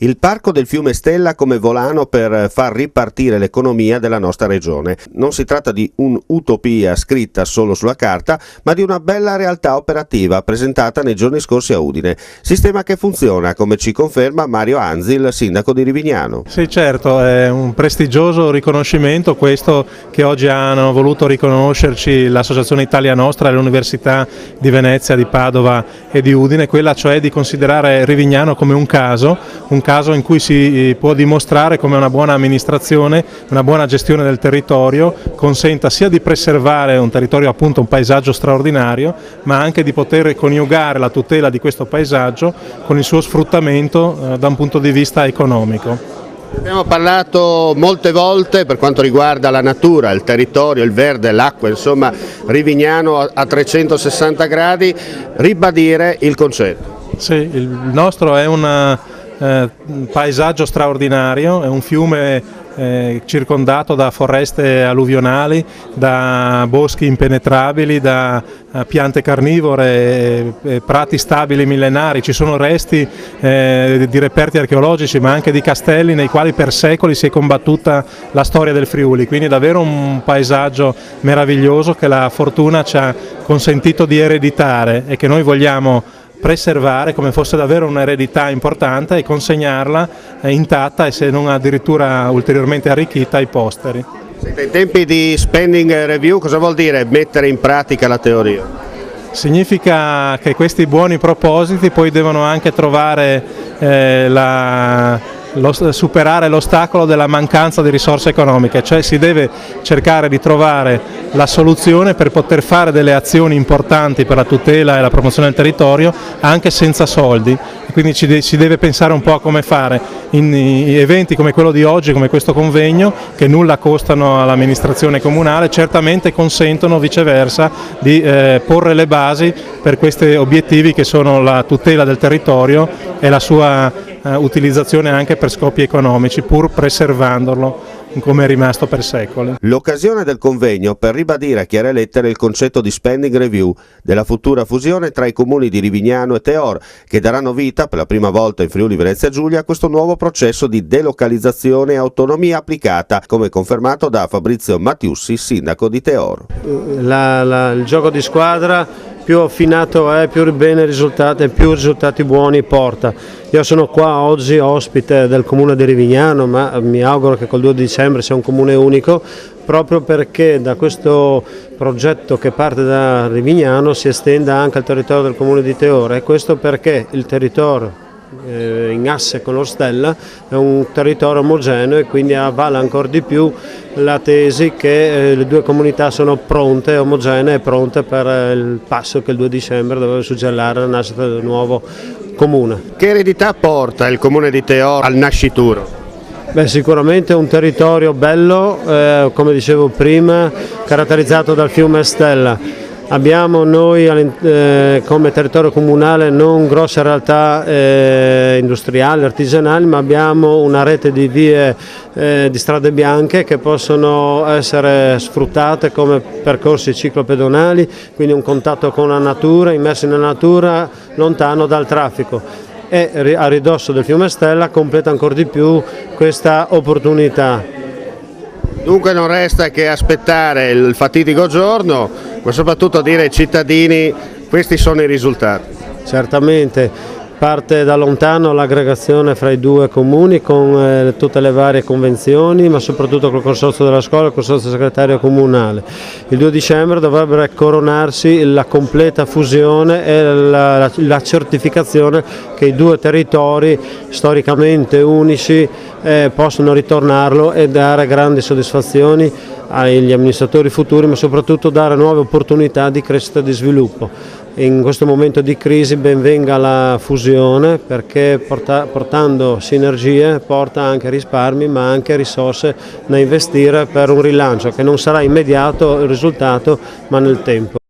Il parco del fiume Stella come volano per far ripartire l'economia della nostra regione. Non si tratta di un'utopia scritta solo sulla carta, ma di una bella realtà operativa presentata nei giorni scorsi a Udine. Sistema che funziona, come ci conferma Mario Anzil, sindaco di Rivignano. Sì, certo, è un prestigioso riconoscimento questo che oggi hanno voluto riconoscerci l'Associazione Italia Nostra e l'Università di Venezia, di Padova e di Udine, quella cioè di considerare Rivignano come un caso in cui si può dimostrare come una buona amministrazione, una buona gestione del territorio consenta sia di preservare un territorio, appunto un paesaggio straordinario, ma anche di poter coniugare la tutela di questo paesaggio con il suo sfruttamento da un punto di vista economico. Abbiamo parlato molte volte per quanto riguarda la natura, il territorio, il verde, l'acqua, insomma Rivignano a 360 gradi, ribadire il concetto. Sì, il nostro è un paesaggio straordinario, è un fiume circondato da foreste alluvionali, da boschi impenetrabili, da piante carnivore, prati stabili millenari. Ci sono resti di reperti archeologici ma anche di castelli nei quali per secoli si è combattuta la storia del Friuli, quindi davvero un paesaggio meraviglioso che la fortuna ci ha consentito di ereditare e che noi vogliamo preservare come fosse davvero un'eredità importante e consegnarla intatta e se non addirittura ulteriormente arricchita ai posteri. In tempi di spending review cosa vuol dire mettere in pratica la teoria? Significa che questi buoni propositi poi devono anche trovare superare l'ostacolo della mancanza di risorse economiche, cioè si deve cercare di trovare la soluzione per poter fare delle azioni importanti per la tutela e la promozione del territorio anche senza soldi, e quindi si deve pensare un po' a come fare in eventi come quello di oggi, come questo convegno, che nulla costano all'amministrazione comunale, certamente consentono viceversa di porre le basi per questi obiettivi che sono la tutela del territorio e la sua utilizzazione anche per scopi economici, pur preservandolo come è rimasto per secoli. L'occasione del convegno per ribadire a chiare lettere il concetto di spending review della futura fusione tra i comuni di Rivignano e Teor, che daranno vita per la prima volta in Friuli Venezia Giulia a questo nuovo processo di delocalizzazione e autonomia applicata, come confermato da Fabrizio Mattiussi, sindaco di Teor. Il gioco di squadra più affinato è, più bene risultati e più risultati buoni porta. Io sono qua oggi ospite del comune di Rivignano, ma mi auguro che col 2 dicembre sia un comune unico, proprio perché da questo progetto che parte da Rivignano si estenda anche al territorio del comune di Teor, e questo perché il territorio in asse con lo Stella è un territorio omogeneo e quindi avvala ancora di più la tesi che le due comunità sono pronte, omogenee e pronte per il passo che il 2 dicembre doveva suggellare la nascita del nuovo comune. Che eredità porta il comune di Teor al nascituro? Beh, sicuramente un territorio bello, come dicevo prima, caratterizzato dal fiume Stella. Abbiamo noi come territorio comunale non grosse realtà industriali, artigianali, ma abbiamo una rete di vie di strade bianche che possono essere sfruttate come percorsi ciclopedonali, quindi un contatto con la natura, immersi nella natura, lontano dal traffico. E a ridosso del fiume Stella completa ancora di più questa opportunità. Dunque non resta che aspettare il fatidico giorno, ma soprattutto dire ai cittadini questi sono i risultati. Certamente parte da lontano l'aggregazione fra i due comuni con tutte le varie convenzioni, ma soprattutto col consorzio della scuola e il consorzio segretario comunale. Il 2 dicembre dovrebbe coronarsi la completa fusione e la certificazione che i due territori storicamente unici possono ritornarlo e dare grandi soddisfazioni agli amministratori futuri, ma soprattutto dare nuove opportunità di crescita e di sviluppo. In questo momento di crisi ben venga la fusione, perché portando sinergie porta anche risparmi ma anche risorse da investire per un rilancio che non sarà immediato il risultato ma nel tempo.